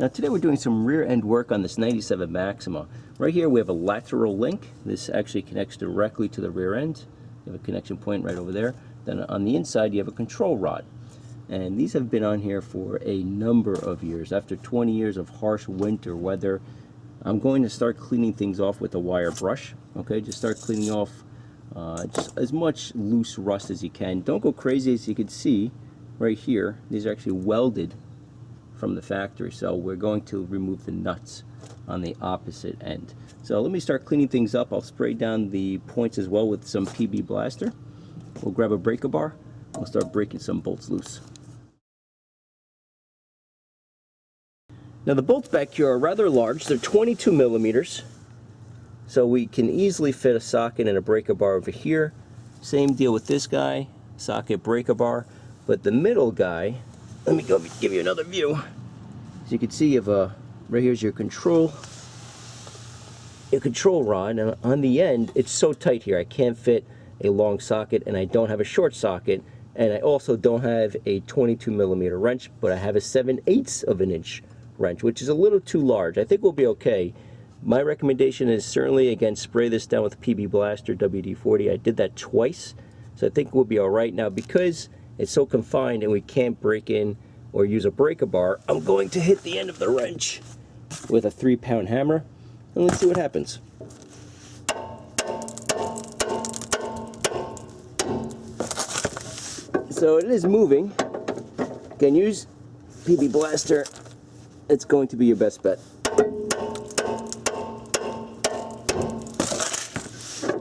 Now today we're doing some rear end work on this 97 Maxima. Right here we have a lateral link. This actually connects directly to the rear end. You have a connection point right over there. Then on the inside you have a control rod. And these have been on here for a number of years. After 20 years of harsh winter weather, I'm going to start cleaning things off with a wire brush. Okay, just start cleaning off just as much loose rust as you can. Don't go crazy. As you can see right here, these are actually welded from the factory, so we're going to remove the nuts on the opposite end. So let me start cleaning things up. I'll spray down the points as well with some PB Blaster. We'll grab a breaker bar. We'll start breaking some bolts loose. Now the bolts back here are rather large. They're 22 millimeters, so we can easily fit a socket and a breaker bar over here. Same deal with this guy, socket, breaker bar. But the middle guy, let me go give you another view. As you can see, you have right here's your control rod, and on the end it's so tight here I can't fit a long socket, and I don't have a short socket, and I also don't have a 22 millimeter wrench, but I have a 7/8 of an inch wrench, which is a little too large. I think we'll be okay. My recommendation is certainly, again, spray this down with PB Blaster WD-40. I did that twice, so I think we'll be all right. Now, because it's so confined and we can't break in or use a breaker bar, I'm going to hit the end of the wrench with a 3-pound hammer, and let's see what happens. So it is moving. Again, use PB Blaster. It's going to be your best bet.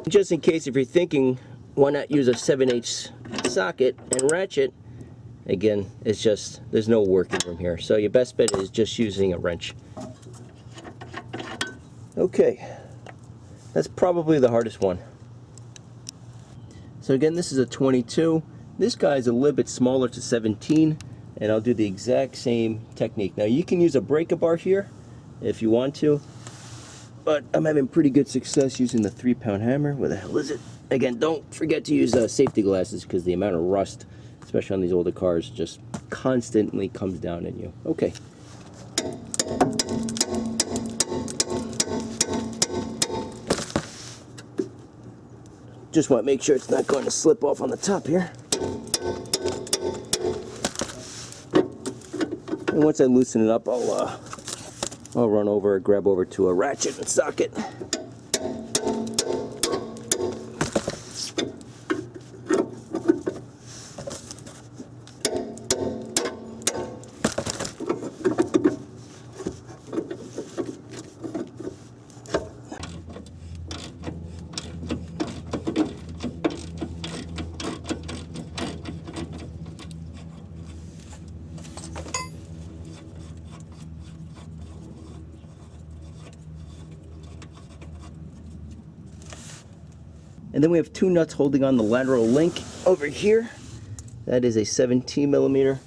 Just in case, if you're thinking, why not use a 7/8 socket and ratchet? Again, it's just, there's no working room here. So your best bet is just using a wrench. Okay, that's probably the hardest one. So again, this is a 22. This guy is a little bit smaller to 17, and I'll do the exact same technique. Now you can use a breaker bar here if you want to, but I'm having pretty good success using the 3-pound hammer. Where the hell is it? Again, don't forget to use safety glasses, because the amount of rust, especially on these older cars, just constantly comes down in you. Okay. Just want to make sure it's not going to slip off on the top here. And once I loosen it up, I'll run over, grab over to a ratchet and socket. And then we have 2 nuts holding on the lateral link over here. That is a 17 millimeter,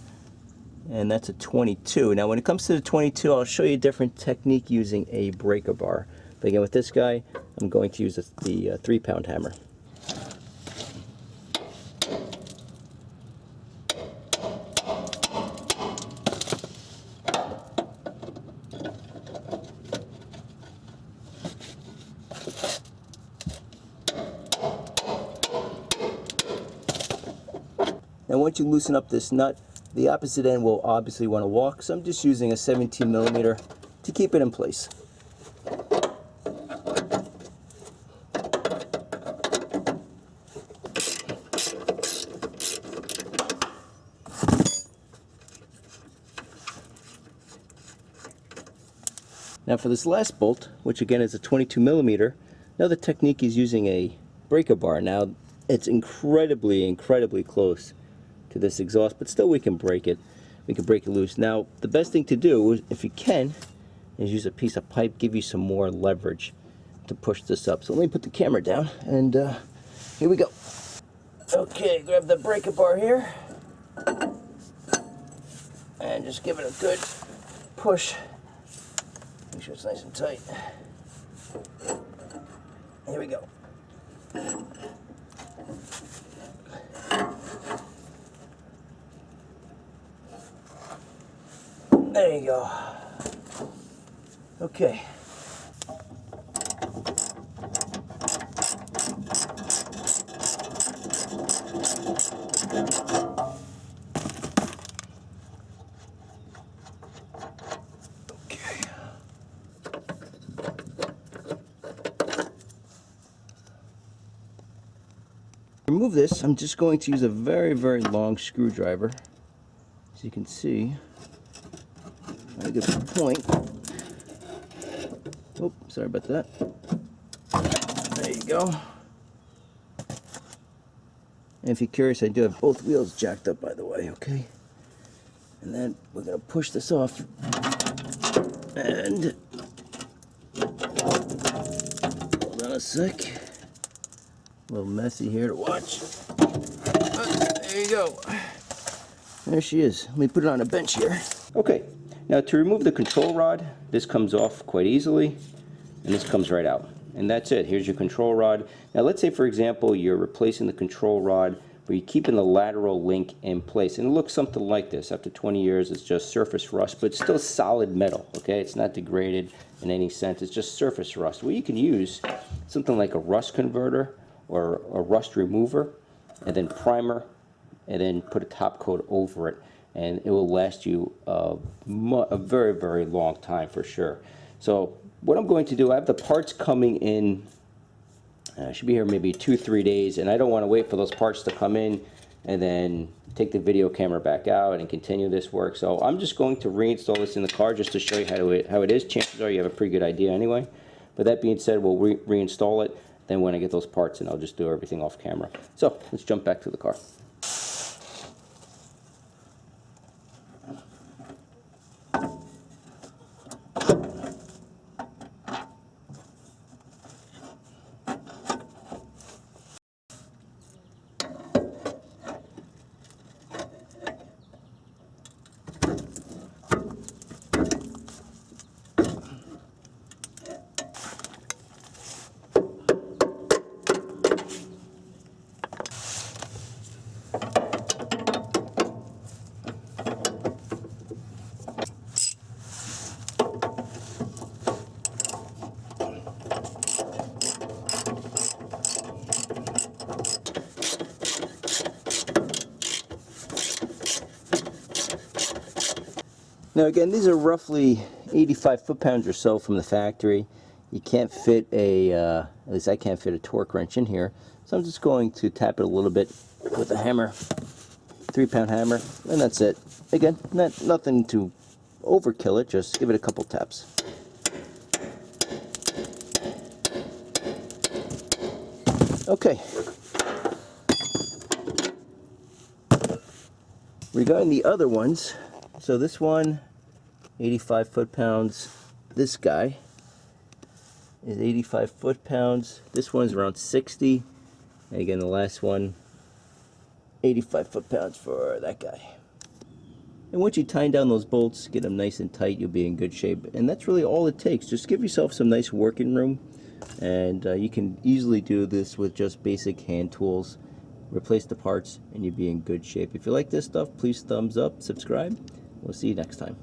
and that's a 22. Now when it comes to the 22, I'll show you a different technique using a breaker bar. But again, with this guy, I'm going to use the 3-pound hammer. Now once you loosen up this nut, the opposite end will obviously want to walk, so I'm just using a 17 millimeter to keep it in place. Now for this last bolt, which again is a 22 millimeter, now the technique is using a breaker bar. Now it's incredibly close to this exhaust, but still we can break it. We can break it loose. Now the best thing to do, if you can, is use a piece of pipe, give you some more leverage to push this up. So let me put the camera down, and here we go. Okay, grab the breaker bar here and just give it a good push. Make sure it's nice and tight. Here we go. There you go. Okay. To remove this, I'm just going to use a very, very long screwdriver. As you can see, at a good point. Oh, sorry about that. There you go. And if you're curious, I do have both wheels jacked up, by the way, okay? And then we're going to push this off. And hold on a sec. A little messy here to watch. There you go. There she is. Let me put it on a bench here. Okay, now to remove the control rod, this comes off quite easily, and this comes right out. And that's it. Here's your control rod. Now let's say, for example, you're replacing the control rod, but you're keeping the lateral link in place. And it looks something like this. After 20 years, it's just surface rust, but it's still solid metal, okay? It's not degraded in any sense. It's just surface rust. Well, you can use something like a rust converter or a rust remover, and then primer, and then put a top coat over it, and it will last you a very, very long time for sure. So what I'm going to do, I have the parts coming in, I should be here maybe 2-3 days, and I don't want to wait for those parts to come in and then take the video camera back out and continue this work. So I'm just going to reinstall this in the car just to show you how it is. Chances are you have a pretty good idea anyway. But that being said, we'll reinstall it. Then when I get those parts in, I'll just do everything off camera. So let's jump back to the car. Now again, these are roughly 85 foot-pounds or so from the factory. You can't fit at least I can't fit a torque wrench in here. So I'm just going to tap it a little bit with a hammer, 3-pound hammer, and that's it. Again, nothing to overkill it, just give it a couple taps. Okay. Regarding the other ones, so this one, 85 foot-pounds. This guy is 85 foot-pounds. This one's around 60. And again, the last one, 85 foot-pounds for that guy. And once you tighten down those bolts, get them nice and tight, you'll be in good shape. And that's really all it takes. Just give yourself some nice working room. And you can easily do this with just basic hand tools. Replace the parts, and you'll be in good shape. If you like this stuff, please thumbs up, subscribe. We'll see you next time.